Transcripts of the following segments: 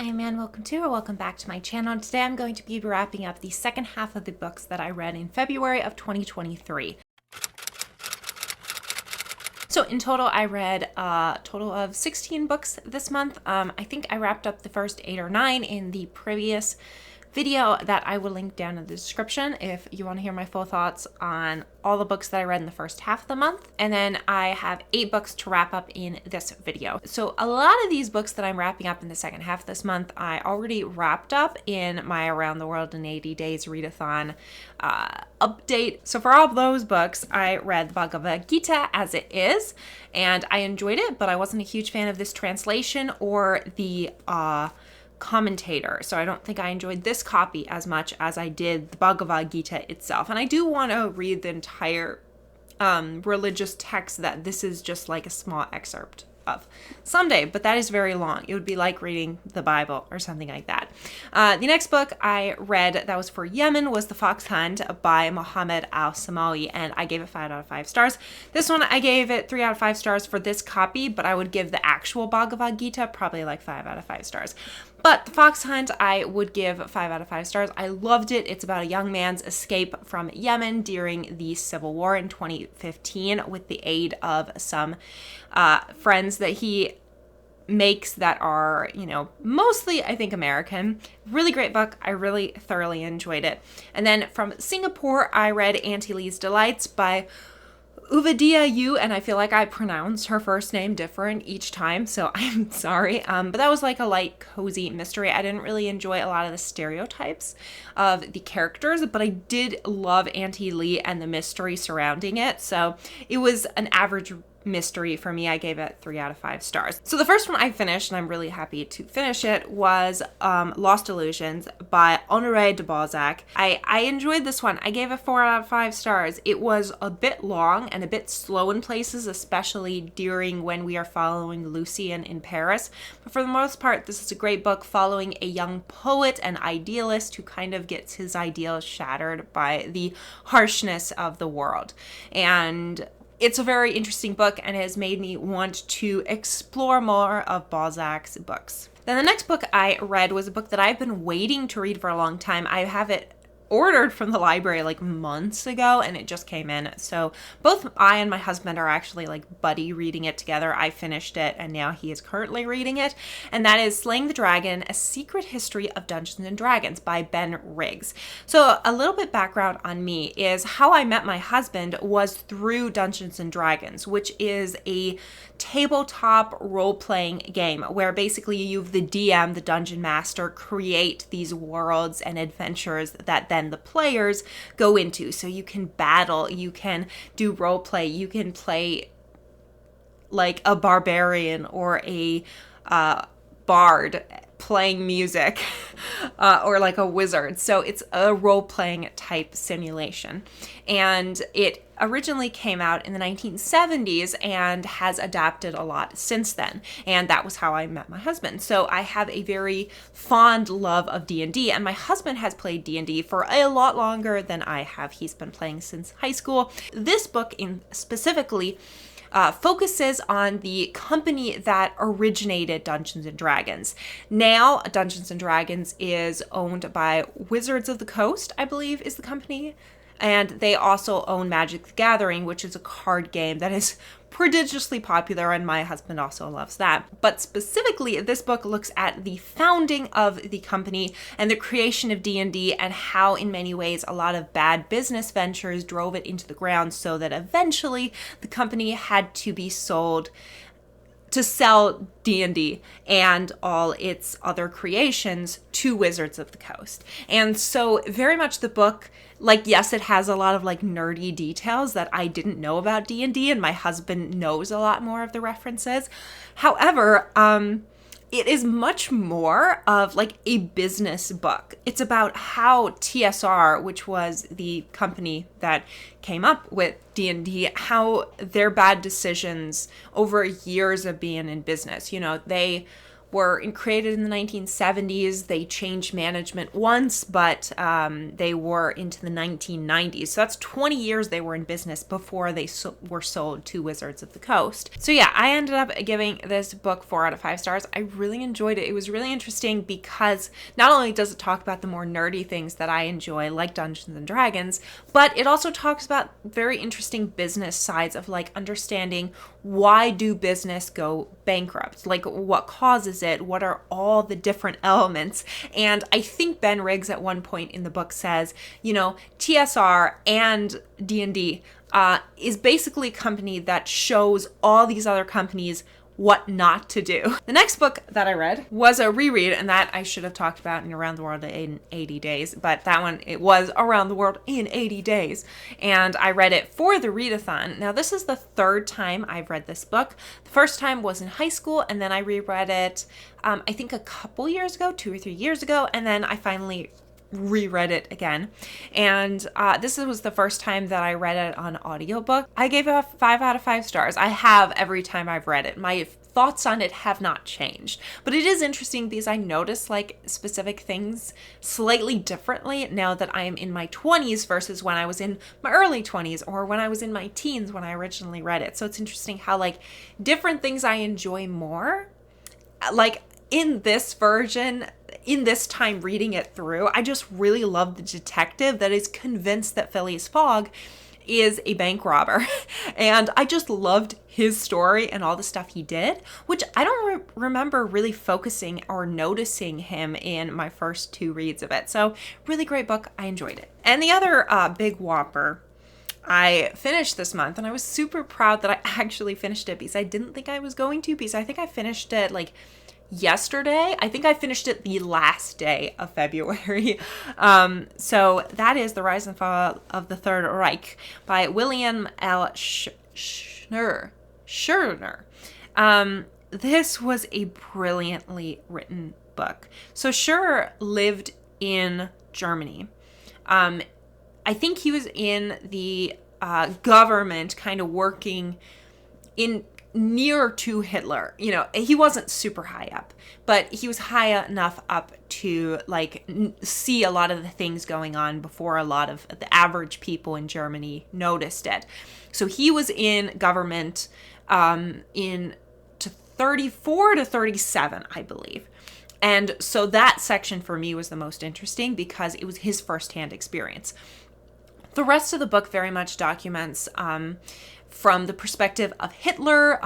I'm Ann. Welcome back to my channel. Today I'm going to be wrapping up the second half of the books that I read in February of 2023. So in total, I read a total of 16 books this month. I think I wrapped up the first 8 or 9 in the previous video that I will link down in the description if you want to hear my full thoughts on all the books that I read in the first half of the month. And then I have 8 books to wrap up in this video. So a lot of these books that I'm wrapping up in the second half of this month, I already wrapped up in my Around the World in 80 Days readathon update. So for all of those books, I read the Bhagavad Gita as it is, and I enjoyed it, but I wasn't a huge fan of this translation or the commentator. So I don't think I enjoyed this copy as much as I did the Bhagavad Gita itself. And I do want to read the entire religious text that this is just like a small excerpt of someday, but that is very long. It would be like reading the Bible or something like that. The next book I read that was for Yemen was The Fox Hunt by Mohammed Al-Samawi, and I gave it 5 out of 5 stars. This one I gave it 3 out of 5 stars for this copy, but I would give the actual Bhagavad Gita probably like 5 out of 5 stars. But The Fox Hunt, I would give 5 out of 5 stars. I loved it. It's about a young man's escape from Yemen during the Civil War in 2015 with the aid of some friends that he makes that are, mostly, I think, American. Really great book. I really thoroughly enjoyed it. And then from Singapore, I read Auntie Lee's Delights by Uvadia Yu, and I feel like I pronounced her first name different each time, so I'm sorry. But that was like a light, cozy mystery. I didn't really enjoy a lot of the stereotypes of the characters, but I did love Auntie Lee and the mystery surrounding it. So it was an average mystery for me. I gave it 3 out of 5 stars. So the first one I finished, and I'm really happy to finish it, was Lost Illusions by Honoré de Balzac. I enjoyed this one. I gave it 4 out of 5 stars. It was a bit long and a bit slow in places, especially during when we are following Lucien in Paris. But for the most part, this is a great book following a young poet and idealist who kind of gets his ideals shattered by the harshness of the world. And it's a very interesting book and has made me want to explore more of Balzac's books. Then the next book I read was a book that I've been waiting to read for a long time. I have it ordered from the library like months ago and it just came in. So both I and my husband are actually like buddy reading it together. I finished it and now he is currently reading it. And that is Slaying the Dragon, A Secret History of Dungeons and Dragons by Ben Riggs. So a little bit background on me is how I met my husband was through Dungeons and Dragons, which is a tabletop role-playing game where basically you, the DM, the dungeon master, create these worlds and adventures that then the players go into. So you can battle, you can do roleplay, you can play like a barbarian or a bard playing music or like a wizard. So it's a role-playing type simulation. And it originally came out in the 1970s and has adapted a lot since then. And that was how I met my husband. So I have a very fond love of D&D, and my husband has played D&D for a lot longer than I have. He's been playing since high school. This book in specifically focuses on the company that originated Dungeons and Dragons. Now, Dungeons and Dragons is owned by Wizards of the Coast, I believe is the company. And they also own Magic the Gathering, which is a card game that is prodigiously popular, and my husband also loves that. But specifically, this book looks at the founding of the company and the creation of D&D and how, in many ways, a lot of bad business ventures drove it into the ground so that eventually the company had to be sold to sell D&D and all its other creations to Wizards of the Coast. And so very much the book, like, yes, it has a lot of like nerdy details that I didn't know about D&D, and my husband knows a lot more of the references. However, it is much more of like a business book. It's about how TSR, which was the company that came up with D&D, how their bad decisions over years of being in business, they were created in the 1970s. They changed management once, but they were into the 1990s. So that's 20 years they were in business before they were sold to Wizards of the Coast. So yeah, I ended up giving this book 4 out of 5 stars. I really enjoyed it. It was really interesting because not only does it talk about the more nerdy things that I enjoy, like Dungeons and Dragons, but it also talks about very interesting business sides of like understanding why do business go bankrupt? Like what causes it? What are all the different elements? And I think Ben Riggs at one point in the book says, you know, TSR and D&D is basically a company that shows all these other companies what not to do. The next book that I read was a reread, and that I should have talked about in Around the World in 80 Days, but that one, it was Around the World in 80 Days, and I read it for the readathon. Now, this is the third time I've read this book. The first time was in high school, and then I reread it, I think a couple years ago, 2 or 3 years ago, and then I finally reread it again. And this was the first time that I read it on audiobook. I gave it a 5 out of 5 stars. I have every time I've read it. My thoughts on it have not changed. But it is interesting because I notice like specific things slightly differently now that I am in my 20s versus when I was in my early 20s or when I was in my teens when I originally read it. So it's interesting how like different things I enjoy more, like in this version, in this time reading it through, I just really love the detective that is convinced that Phileas Fogg is a bank robber. And I just loved his story and all the stuff he did, which I don't remember really focusing or noticing him in my first 2 reads of it. So really great book. I enjoyed it. And the other big whopper I finished this month, and I was super proud that I actually finished it because I didn't think I was going to, because I think I finished it like yesterday. I think I finished it the last day of February. So that is The Rise and Fall of the Third Reich by William L. Shatner. This was a brilliantly written book. So Schur lived in Germany. I think he was in the government, kind of working in near to Hitler. You know, he wasn't super high up, but he was high enough up to like see a lot of the things going on before a lot of the average people in Germany noticed it. So he was in government in 34 to 37, I believe. And so that section for me was the most interesting because it was his firsthand experience. The rest of the book very much documents from the perspective of Hitler,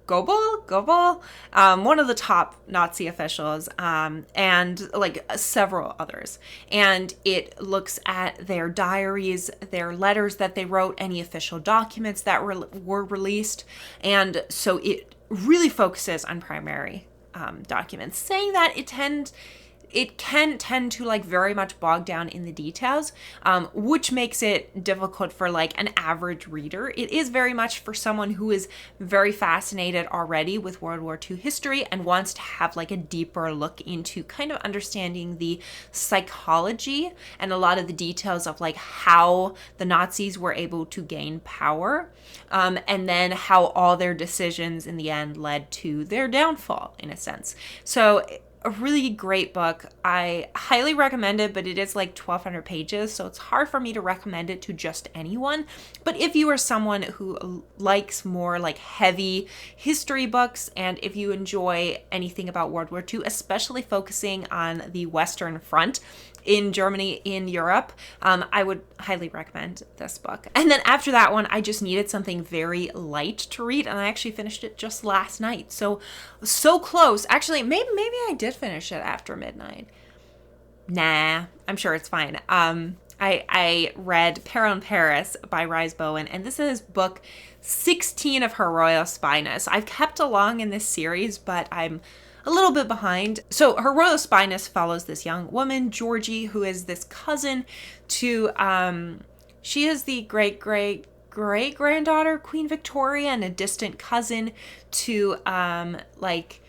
Goebbels, one of the top Nazi officials, and like several others. And it looks at their diaries, their letters that they wrote, any official documents that were released. And so it really focuses on primary documents, saying that it can tend to like very much bog down in the details, which makes it difficult for like an average reader. It is very much for someone who is very fascinated already with World War II history and wants to have like a deeper look into kind of understanding the psychology and a lot of the details of like how the Nazis were able to gain power, and then how all their decisions in the end led to their downfall in a sense. So a really great book. I highly recommend it, but it is like 1,200 pages, so it's hard for me to recommend it to just anyone. But if you are someone who likes more like heavy history books, and if you enjoy anything about World War II, especially focusing on the Western Front in Germany, in Europe, I would highly recommend this book. And then after that one, I just needed something very light to read, and I actually finished it just last night. So close. Actually, maybe I did finish it after midnight. Nah, I'm sure it's fine. I read Peril in Paris by Rise Bowen, and this is book 16 of Her Royal Spyness. I've kept along in this series, but I'm a little bit behind. So Her Royal Spyness follows this young woman, Georgie, who is this cousin to, she is the great-great-great-granddaughter, Queen Victoria, and a distant cousin to, like,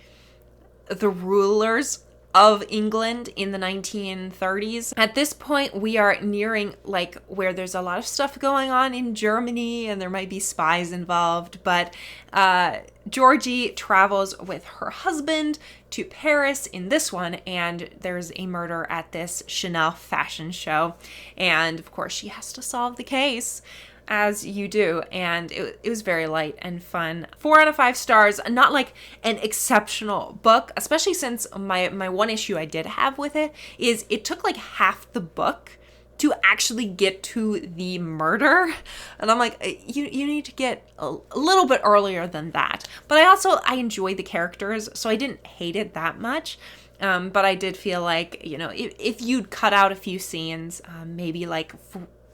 the rulers of England in the 1930s. At this point, we are nearing like where there's a lot of stuff going on in Germany and there might be spies involved, but Georgie travels with her husband to Paris in this one, and there's a murder at this Chanel fashion show, and of course she has to solve the case, as you do, and it was very light and fun. 4 out of 5 stars. Not like an exceptional book, especially since my one issue I did have with it is it took like half the book to actually get to the murder, and I'm like, you need to get a little bit earlier than that. But I enjoyed the characters, so I didn't hate it that much. But I did feel like, if you'd cut out a few scenes, maybe like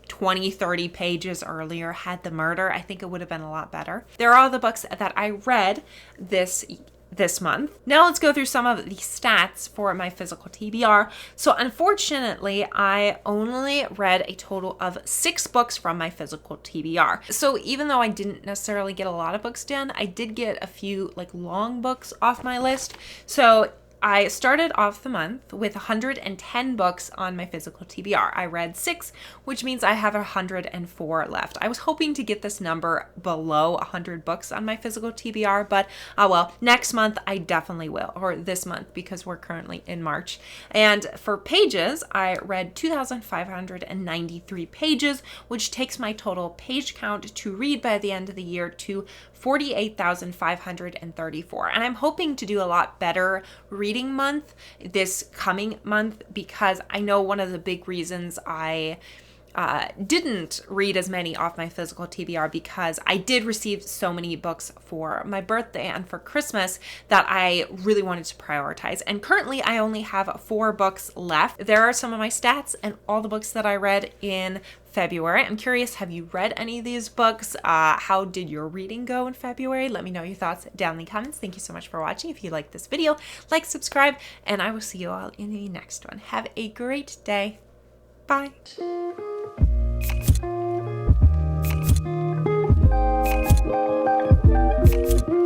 20, 30 pages earlier had the murder, I think it would have been a lot better. There are all the books that I read this month. Now let's go through some of the stats for my physical TBR. So unfortunately, I only read a total of 6 books from my physical TBR. So even though I didn't necessarily get a lot of books done, I did get a few like long books off my list. So I started off the month with 110 books on my physical TBR. I read 6, which means I have 104 left. I was hoping to get this number below 100 books on my physical TBR, but well, next month I definitely will, or this month because we're currently in March. And for pages, I read 2,593 pages, which takes my total page count to read by the end of the year to 48,534. And I'm hoping to do a lot better reading month this coming month, because I know one of the big reasons I didn't read as many off my physical TBR because I did receive so many books for my birthday and for Christmas that I really wanted to prioritize. And currently I only have 4 books left. There are some of my stats and all the books that I read in February. I'm curious, have you read any of these books? How did your reading go in February? Let me know your thoughts down in the comments. Thank you so much for watching. If you like this video, like, subscribe, and I will see you all in the next one. Have a great day. Bye.